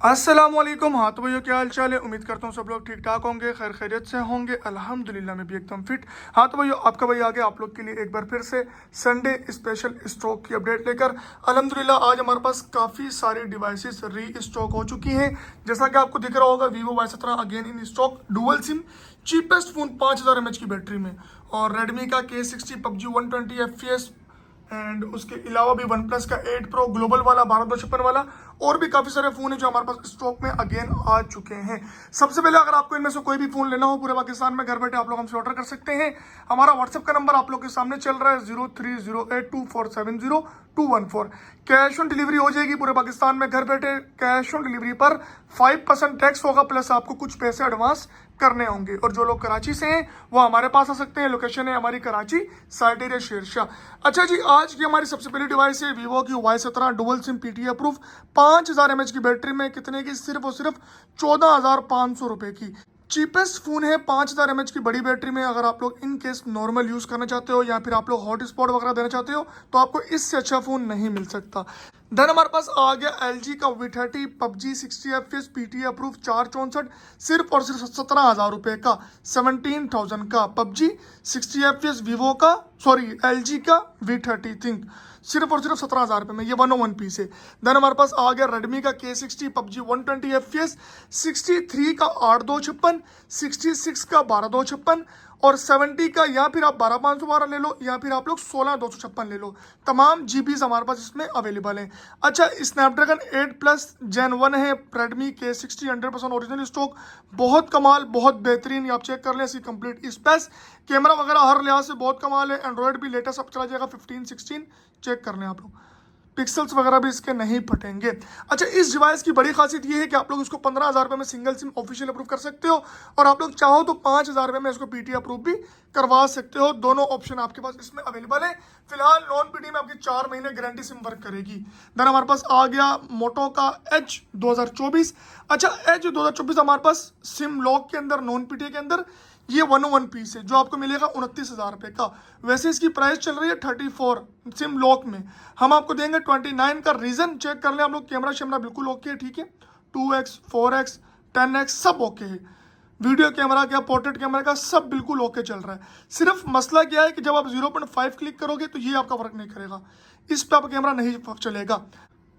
अस्सलामुअलैकुम। हाँ तो भैया, क्या हाल चाल है? उम्मीद करता हूँ सब लोग ठीक ठाक होंगे, खैर खैरियत से होंगे। अल्हम्दुलिल्लाह मैं भी एकदम फिट। हाँ तो भैया, आपका भैया आ गया आप लोग के लिए एक बार फिर से संडे स्पेशल स्टॉक की अपडेट लेकर। अल्हम्दुलिल्लाह आज हमारे पास काफ़ी सारी डिवाइसेस री स्टॉक हो चुकी हैं। जैसा कि आपको दिख रहा होगा, Vivo Y17 again in stock, dual SIM, cheapest phone 5000 mAh की बैटरी में, और रेडमी का K60 PUBG 120 FPS, एंड उसके अलावा भी वन प्लस का 8 प्रो ग्लोबल वाला 1256 वाला, और भी काफ़ी सारे फ़ोन हैं जो हमारे पास स्टॉक में अगेन आ चुके हैं। सबसे पहले अगर आपको इनमें से कोई भी फ़ोन लेना हो पूरे पाकिस्तान में घर बैठे आप लोग हमसे ऑर्डर कर सकते हैं। हमारा व्हाट्सएप का नंबर आप लोग के सामने चल रहा है 03082470 कैश ऑन डिलीवरी हो जाएगी पूरे पाकिस्तान में घर बैठे। कैश ऑन डिलीवरी पर 5% टैक्स होगा, प्लस आपको कुछ पैसे एडवांस करने होंगे। और जो लोग कराची से हैं वो हमारे पास आ सकते हैं। लोकेशन है हमारी कराची, साइड एरिया शेरशाह। अच्छा जी, आज की हमारी सबसे पहली डिवाइस है वीवो की Y17 dual SIM PTI approve 5000 mAh की बैटरी में। कितने की? सिर्फ और सिर्फ 14,500 रुपए की। चीपेस्ट फोन है 5000 mAh की बड़ी बैटरी में। अगर आप लोग इन केस नॉर्मल यूज करना चाहते हो या फिर आप लोग हॉट स्पॉट वगैरह देना चाहते हो तो आपको इससे अच्छा फोन नहीं मिल सकता। देन हमारे पास आ गया LG का V30 PUBG 60 FPS PTI approve 464, सिर्फ और सिर्फ 17,000 रुपए का, 17,000 का PUBG 60 FPS वीवो का, सॉरी LG का V30 थिंक, सिर्फ और सिर्फ 17,000 रुपये में। ये 101 पीस है। देन हमारे पास आ गया रेडमी का K60 PUBG 120 FPS 63 का 8256, 66 का 12256 और 70 का, या फिर आप 12512 ले लो या फिर आप लोग 16256 ले लो। तमाम जीबीज हमारे पास इसमें अवेलेबल है। अच्छा, स्नैपड्रैगन 8 प्लस Gen 1 है रेडमी K60 100% ओरिजिनल स्टॉक, बहुत कमाल, बहुत बेहतरीन। आप चेक कर लें इसकी कंप्लीट स्पेस, कैमरा वगैरह हर लिहाज से बहुत कमाल है। एंड्रॉयड भी लेटेस्ट अब चला जाएगा 15 16, चेक कर लें आप लोग, पिक्सल्स वगैरह भी इसके नहीं फटेंगे। अच्छा, इस डिवाइस की बड़ी खासियत ये है कि आप लोग इसको 15,000 रुपये में सिंगल सिम ऑफिशियल अप्रूव कर सकते हो, और आप लोग चाहो तो 5,000 रुपये में इसको PTI अप्रूव भी करवा सकते हो। दोनों ऑप्शन आपके पास इसमें अवेलेबल है। फिलहाल नॉन PTI में आपकी 4 महीने गारंटी सिम वर्क करेगी। देन हमारे पास आ गया मोटो का Edge 2024। अच्छा, Edge 2024 हमारे पास सिम लॉक के अंदर, नॉन PTI के अंदर ये 101 पीस है जो आपको मिलेगा 29,000 रुपये का। वैसे इसकी प्राइस चल रही है 34 सिम लॉक में, हम आपको देंगे 29 का। रीजन चेक कर लें आप लोग, कैमरा शैमरा बिल्कुल ओके है, ठीक है, 2x 4x 10x सब ओके है। वीडियो कैमरा क्या, पोर्ट्रेट कैमरा का सब बिल्कुल ओके चल रहा है। सिर्फ मसला क्या है कि जब आप 0.5 क्लिक करोगे तो ये आपका वर्क नहीं करेगा, इस पर आपका कैमरा नहीं चलेगा।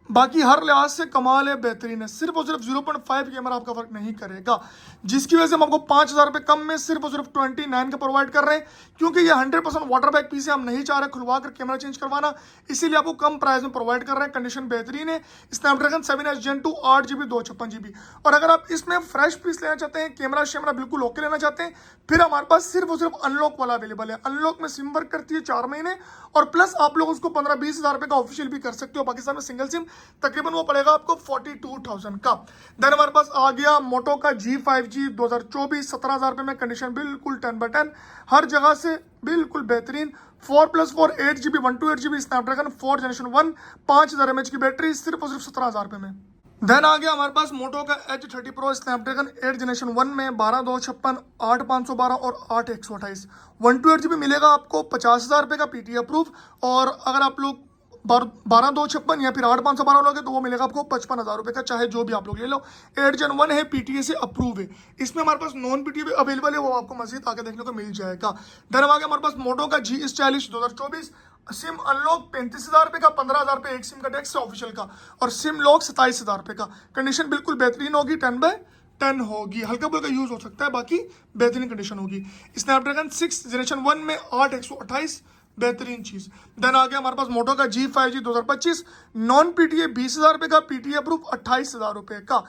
बाकी हर लिहाज से कमाल है, बेहतरीन है। सिर्फ और सिर्फ 0.5 कैमरा आपका वर्क नहीं करेगा, जिसकी वजह से हम आपको 5,000 रुपये कम में सिर्फ और सिर्फ 29 का प्रोवाइड कर रहे हैं। क्योंकि ये 100% वाटर बैग पीस है, हम नहीं चाह रहे खुलवा कर कैमरा चेंज करवाना, इसीलिए आपको कम प्राइस में प्रोवाइड कर रहे हैं। कंडीशन बेहतरीन है। Snapdragon 7S Gen 2 8GB 256GB। और अगर आप इसमें फ्रेश पीस लेना चाहते हैं, कैमरा शैमरा बिल्कुल ओके लेना चाहते हैं, फिर हमारे पास सिर्फ और सिर्फ अनलॉक वाला अवेलेबल है। अनलॉक में सिम वर्क करती है 4 महीने, और प्लस आप लोग उसको 15-20 हज़ार रुपये का ऑफिशियल भी कर सकते हो। पाकिस्तान में सिंगल सिम तकरीबन वो पड़ेगा आपको 42,000 का। देन हमारे पास आ गया मोटो का G5G 2024 17,000 रुपये में। कंडीशन बिल्कुल 10/10, हर जगह से बिल्कुल बेहतरीन। 4+4 8GB 128GB Snapdragon 4 Gen 1 5000 mAh की बैटरी, सिर्फ और सिर्फ 17,000 रुपये में। देन आ गया हमारे पास मोटो का Edge 30 Pro स्नैपड्रैगन 8 Gen 1 में 12,256 8,512 और 8,128 128GB मिलेगा आपको 50,000 रुपये का PTI अप्रूव। और अगर आप लोग 12,256 या फिर 8,512 लोगे तो वो मिलेगा आपको 55,000 रुपये का, चाहे जो भी आप लोग ले लो। 8 Gen 1 है, PTI से अप्रूव है। इसमें हमारे पास नॉन PTI भी अवेलेबल है, वो आपको मजीद आगे देखने को मिल जाएगा। देन आ गया हमारे पास मोटो का G40 2024 सिम अनलॉक 35,000 रुपये का, 15,000 रुपये एक सिम का टैक्स ऑफिशियल का, और सिम लॉक 27,000 रुपये का। कंडीशन बिल्कुल बेहतरीन होगी, 10/10 होगी। हल्का फुल्का यूज हो सकता है, बाकी बेहतरीन कंडीशन होगी। स्नैपड्रैगन 6 Gen 1 में 8,128 बेहतरीन चीज। देन आ गया हमारे पास मोटो का G5G 2025 नॉन PTI 20,000 रुपये का, PTI अप्रूव 28,000 रुपये का।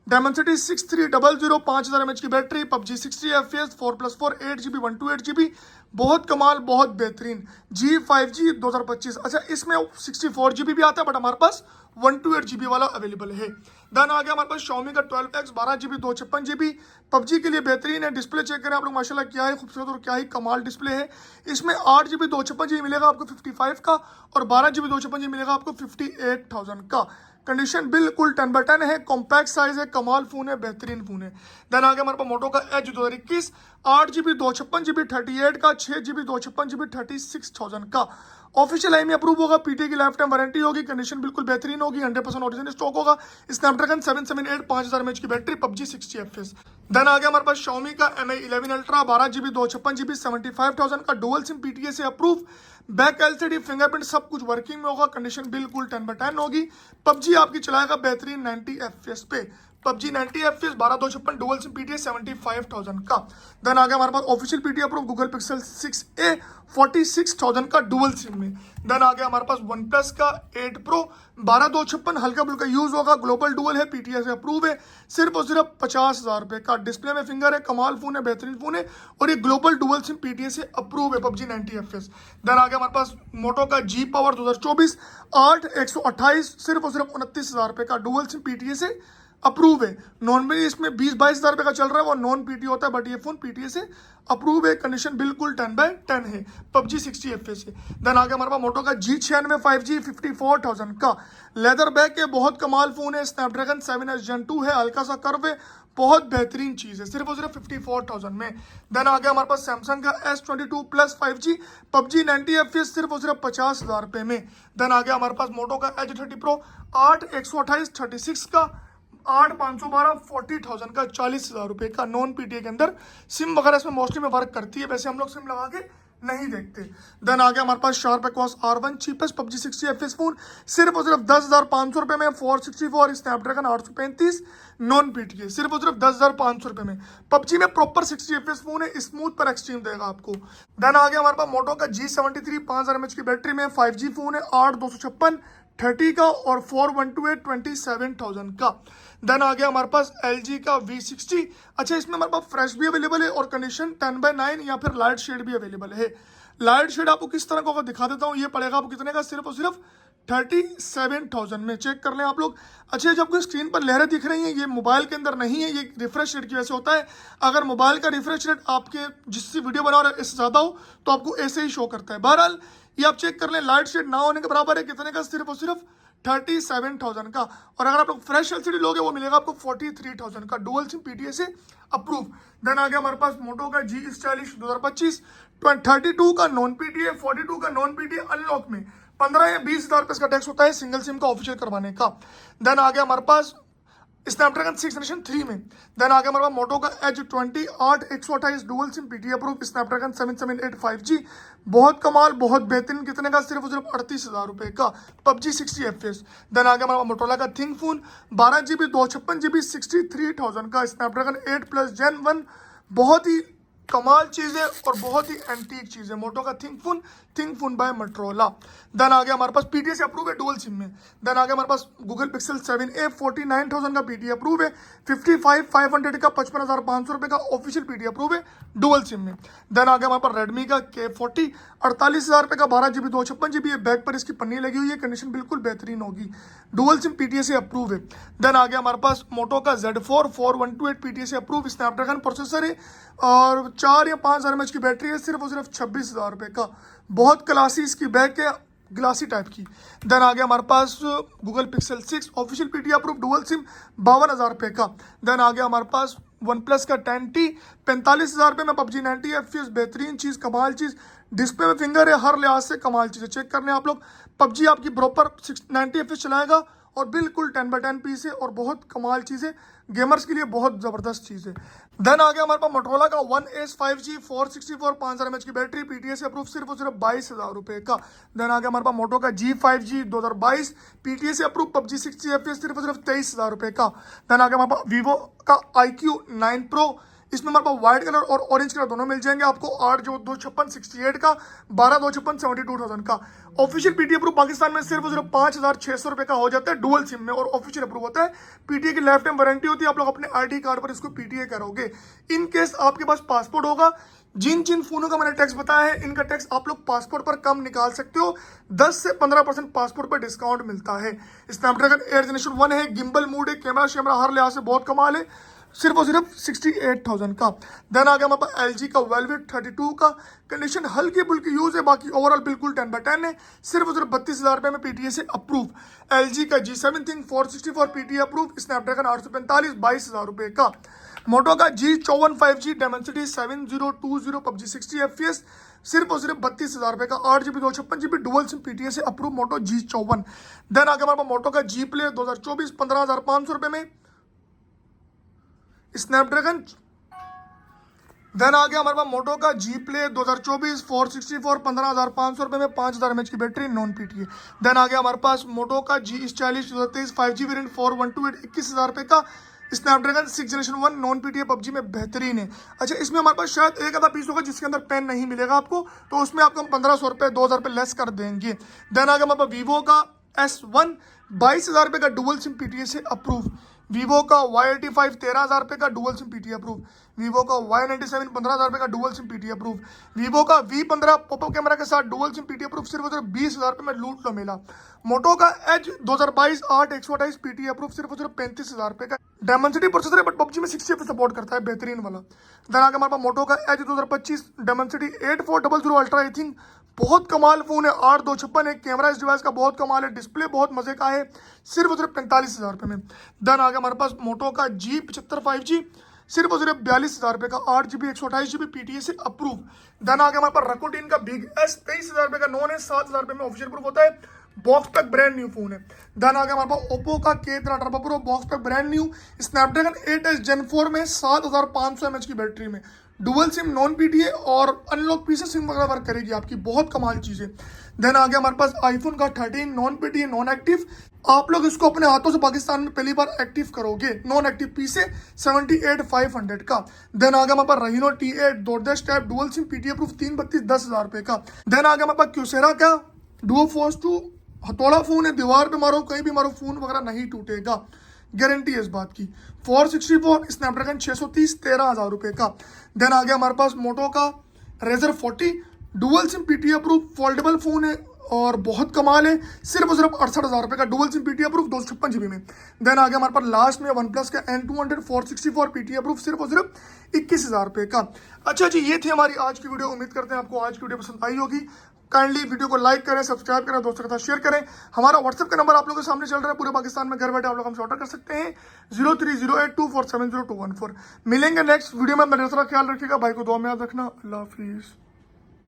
डायमेंसिटी 6300 5000 mAh की battery, PUBG 60 FPS 4+4 8GB 128GB, बहुत कमाल, बहुत बेहतरीन। G5G 2025। अच्छा, इसमें 64GB भी आता है, बट हमारे पास 128GB वाला अवेलेबल है। देन आ गया हमारे पास Xiaomi का 12X 12GB 256GB, PUBG के लिए बेहतरीन है। डिस्प्ले चेक करें आप लोग, माशाल्लाह क्या है खूबसूरत और क्या ही कमाल डिस्प्ले है। इसमें 8GB 256GB मिलेगा आपको 55 का, और 12GB 256GB मिलेगा आपको 58,000 का। कंडीशन बिल्कुल 10/10 है, कॉम्पैक्ट साइज है, कमाल फोन है, बेहतरीन फोन है। देन आ गया हमारे पास मोटो का Edge 2021 8GB 256GB 38 का, 6GB 256GB 36,000 का, ऑफिशियल आई में अप्रूव होगा, पीटीए की लाइफ टाइम वारंटी होगी, कंडीशन बिल्कुल बेहतरीन होगी, 100% ओरिजिनल स्टॉक होगा। स्नैपड्रैगन 778 5000 mAh की बैटरी, पबजी 60 FPS। देन आ गया हमारे पास Xiaomi का Mi 11 Ultra 12GB 256GB 75,000 का डुअल सिम, पीटीए से अप्रूव, बैक एलसीडी फिंगरप्रिंट सब कुछ वर्किंग में होगा, कंडीशन बिल्कुल 10/10 होगी। पबजी आपकी चलाएगा बेहतरीन 90 FPS पे, PUBG 90 FPS 12/256 dual SIM, PTA 75,000 का। देन आ गया हमारे पास official PTA approve Google Pixel 6a 46,000 का डुअल सिम में। देन आ गया हमारे पास वन प्लस का 8 Pro 12/256 हल्का फुल्का यूज होगा, ग्लोबल डुअल है, पीटीए से अप्रूव है, सिर्फ और सिर्फ 50,000 रुपए का। डिस्प्ले में फिंगर है, कमाल फोन है, बेहतरीन फोन है, और ये ग्लोबल डुअल सिम पीटीए से अप्रूव है, पबजी 90 FPS। देन आ गया हमारे पास मोटो का जी पावर 2024 8 128 सिर्फ और सिर्फ 29,000 रुपए का डुअल सिम, पीटीए से अप्रूव है। नॉन में इसमें 20-22,000 रुपए का चल रहा है, वो नॉन पीटीए होता है, बट ये फोन पीटीए से अप्रूव है, कंडीशन बिल्कुल 10/10 है, पबजी 60 FPS है। देन आ गया हमारे पास मोटो का G96 5G 54,000 का, लेदर बैक है, बहुत कमाल फोन है, स्नैपड्रैगन 7S Gen 2 है, हल्का सा कर्व है, बहुत बेहतरीन चीज है, सिर्फ और सिर्फ 54,000 में। देन आ गया हमारे पास सैमसंग का S22 Plus 5G PUBG 90 FPS सिर्फ और सिर्फ 50,000 रुपए में। देन आ गया हमारे पास मोटो का Edge 30 Pro 8 128 36 का 8,512 40,000 का, 40,000 रुपए का, नॉन पीटीए के अंदर सिम वगैरह इसमें मोस्टली में वर्क करती है, वैसे हम लोग सिम लगा के नहीं देखते। देन आ गया हमारे पास Sharp Aquos R1 cheapest PUBG 60 FPS phone सिर्फ और सिर्फ 10,500 रुपए में, 464 स्नैपड्रैगन 835 नॉन पीटीए सिर्फ और सिर्फ 10,500 रुपए में। पबजी में प्रॉपर 60 FPS फोन है, स्मूथ पर एक्सट्रीम देगा आपको। देन आ गया हमारे पास मोटो का G73 5000 mAh की बैटरी में 5G फोन है, 8,256 30 का, और 4128 27,000 का। देन आ गया हमारे पास LG का V60। अच्छा, इसमें हमारे पास फ्रेश भी अवेलेबल है और कंडीशन 10/9 या फिर लाइट शेड भी अवेलेबल है। लाइट शेड आपको किस तरह का होगा दिखा देता हूँ, ये पड़ेगा आपको कितने का, सिर्फ और सिर्फ 37,000 में। चेक कर लें आप लोग। अच्छा, जो आपको स्क्रीन पर लहरें दिख रही हैं, ये मोबाइल के अंदर नहीं है, ये रिफ्रेश रेट की वजह से होता है। अगर मोबाइल का रिफ्रेश रेट आपके जिससे वीडियो बना रहे इससे ज़्यादा हो तो आपको ऐसे ही शो करता है। बहरहाल ये आप चेक कर लें, लाइट शेड ना होने के बराबर है, कितने का, सिर्फ और सिर्फ 37,000 का। और अगर आप लोग फ्रेश एलसीडी लोगे वो मिलेगा आपको 43,000 का, डुअल सिम पीटीए से अप्रूव। देन आ गया हमारे पास मोटो का G40 2025 32 का नॉन पीटीए 42 का नॉन पीटीए, अनलॉक में 15 या 20,000 रुपए का टैक्स होता है सिंगल सिम का ऑफिशियल करवाने का। देन आ गया हमारे पास स्नैपड्रैगन 6 जनरेशन 3 में। देन आ गया हमारे पास मोटो का Edge 20 8 128 dual SIM PTA approve Snapdragon 778 5G, बहुत कमाल, बहुत बेहतरीन, कितने का, सिर्फ और सिर्फ 38,000 रुपए का, पबजी 60 FPS। देन आ गया हमारा मोटोरोला का थिंक फोन 12GB 256GB 63,000 का, स्नैपड्रैगन 8 Gen 1, बहुत ही कमाल चीज़ है और बहुत ही एंटीक चीज़ है, मोटो का Think Phone by Motorola. Then आ गया हमारे पास पीटीए से अप्रूव है डुअल सिम में। देन आ गया हमारे पास गूगल पिक्सल 7a 49,000 का पीटीए अप्रूव है, 55,500 का 55,500 रुपए का ऑफिशियल पीटीए अप्रूव है डुअल सिम में। देन आ गया हमारे पास रेडमी का K40 48,000 रुपए का 12GB 256GB, बैक पर इसकी पन्नी लगी हुई है, कंडीशन बिल्कुल बेहतरीन होगी, डुअल सिम पीटीए से अप्रूव है। देन आ गया हमारे पास मोटो का Z4 4128 पीटीए से अप्रूव, स्नैपड्रैगन प्रोसेसर है और 4 या 5,000 mAh की बैटरी है, सिर्फ और सिर्फ 26,000 रुपए का, बहुत क्लासी इसकी बैक है, ग्लासी टाइप की। देन आ गया हमारे पास Google Pixel 6 official PTA approve dual SIM 52,000 रुपए का। देन आ गया हमारे पास वन प्लस का 10T 45,000 रुपए में, पबजी 90 FPS, बेहतरीन चीज़, कमाल चीज़, डिस्प्ले में फिंगर है, हर लिहाज से कमाल चीज़ है। चेक कर लें आप लोग, पबजी आपकी प्रॉपर 90 FPS चलाएगा और बिल्कुल 10/10 पीस है और बहुत कमाल चीज़ है, गेमर्स के लिए बहुत ज़बरदस्त चीज़ है। देन आ गया हमारे पास मोटोरोला का 1S 5G 464 5,000 mAh की बैटरी, पीटीए से अप्रूव, सिर्फ और सिर्फ 22,000 रुपए का। देन आ गया हमारे पास मोटो का G5G 2022 पीटीए से अप्रूव, पबजी 60 FPS, सिर्फ और सिर्फ 23,000 रुपए का। देन आ गया हमारे पास वीवो का IQ 9 Pro, इसमें हमारे पास व्हाइट कलर और ऑरेंज कलर दोनों मिल जाएंगे आपको, 8,256 68 का, 12,256 72,000 का। ऑफिशियल पीटीए अप्रूव पाकिस्तान में सिर्फ और सिर्फ 5,600 रुपए का हो जाता है डुअल सिम में, और ऑफिशियल अप्रूव होता है, पीटीए की लाइफ टाइम वारंटी होती है, आप लोग अपने आईडी कार्ड पर इसको पीटीए करोगे। इन केस आपके पास पासपोर्ट होगा, जिन जिन फोनों का मैंने टैक्स बताया है इनका टैक्स आप लोग पासपोर्ट पर कम निकाल सकते हो, 10 से 15% पासपोर्ट पर डिस्काउंट मिलता है। स्नैपड्रैगन 8 जनरेशन 1 है, गिम्बल मूड है, कैमरा शैमरा हर लिहाज से बहुत कमाल है, सिर्फ और सिर्फ 68,000 का। देन आ गया हमारे पास LG का वेलवेट 32 का, कंडीशन हल्की फुल्की यूज है, बाकी ओवरऑल बिल्कुल 10/10 है, सिर्फ और सिर्फ 32,000 रुपये में PTA से अप्रूव। LG का G7 thing 464 PTA approve, Snapdragon 845 22,000 रुपये का। मोटो का G54 5G Dimensity 7020 PUBG 60 FPS, सिर्फ और सिर्फ 32,000 रुपये का, 8GB 256GB dual SIM PTA से अप्रूव मोटो G54। देन आगे हमारे पास मोटो का G Play 2024 15,500 रुपये में स्नैपड्रैगन। देन आ गया हमारे पास मोटो का G Play 2024 464 15,500 रुपये में, 5,000 mAh की बैटरी नॉन PTA। देन आ गया हमारे पास मोटो का G40 2023 5G वेरिएंट 4128 21,000 रुपये का, Snapdragon 6 generation 1 non PTA PUBG में बेहतरीन है। अच्छा, इसमें हमारे पास शायद एक आधा पीस होगा जिसके अंदर पेन नहीं मिलेगा आपको, तो उसमें आपको हम 1,500 रुपये 2,000 रुपये लेस कर देंगे। देन आ गया हमारे पास वीवो का S1 22,000 रुपये का डुअल सिम PTA से अप्रूव, वीवो का Y85 13,000 रुपये का dual SIM PTA approve, Vivo का Y97 15,000 रुपये का dual SIM PTA approve, Vivo का V15 पॉपअप कैमरा के साथ डुअल सिम PTA अप्रूव, सिर्फ और सिर्फ 20,000 रुपये में लूट लो मेला। मोटो का Edge 2022 8 128 PTA अप्रूव, सिर्फ और सिर्फ 35,000 रुपये का, डायमेंसिटी प्रोसेसर है बट PUBG में 60 FPS सपोर्ट करता है, बेहतरीन वाला। देन आगे हमारे पास मोटो का Edge 2025 Dimensity 8400 ultra, I think बहुत कमाल फोन है, 8256 है, कैमरा इस डिवाइस का बहुत कमाल है, डिस्प्ले बहुत मजे का है, सिर्फ और सिर्फ 45,000 रुपये में। देन आ गया हमारे पास मोटो का G75 5G, सिर्फ और सिर्फ 42,000 रुपये का, 8GB 128GB PTA से अप्रूव। देन आ गया हमारे पास रकोटिन का बिग S 23,000 रुपये का नॉन है, 7,000 रुपये में ऑफिशियल प्रूफ होता है, box pack brand new phone है। देन आ गया हमारे पास ओप्पो का K13 Turbo Pro box pack brand new, Snapdragon 8S Gen 4 में 7,500 mAh की बैटरी में, डुअल सिम नॉन PTA और अनलॉक पी से सिम वगैरह वर्क करेगी आपकी, बहुत कमाल चीज़ है। देन आ गया हमारे पास आईफोन का 13 नॉन PTA नॉन एक्टिव, आप लोग इसको अपने हाथों से पाकिस्तान में पहली बार एक्टिव करोगे, नॉन एक्टिव पी से 78,500 का। देन आ गया हमारे पास Rhino T8 DoorDash type dual SIM PTA proof 332 10,000 रुपये का। देन आ गया हमारे पास Kyocera का Duo Force 2 हथौड़ा फोन है, दीवार पे मारो कहीं भी मारो फोन वगैरह नहीं टूटेगा, गारंटी है इस बात की। 464 स्नैपड्रैगन 630 13,000 रुपये का। देन आ गया हमारे पास मोटो का Razr 40 dual SIM PTA approve foldable phone है और बहुत कमाल है, सिर्फ और सिर्फ 68,000 रुपये का, dual SIM PTA approve 256GB में। देन आ गया हमारे पास लास्ट में OnePlus का N200 464 PTA अप्रूव, सिर्फ और सिर्फ 21,000 रुपये का। अच्छा जी, ये थी हमारी आज की वीडियो, उम्मीद करते हैं आपको आज की वीडियो पसंद आई होगी। काइंडली वीडियो को लाइक करें, सब्सक्राइब करें, दोस्तों के साथ शेयर करें। हमारा व्हाट्सएप का नंबर आप लोगों के सामने चल रहा है, पूरे पाकिस्तान में घर बैठे आप लोग हमसे ऑर्डर कर सकते हैं 03082470 214। मिलेंगे नेक्स्ट वीडियो में, मेरा ख्याल रखिएगा, भाई को दुआ में याद रखना, अल्लाह हाफिज़।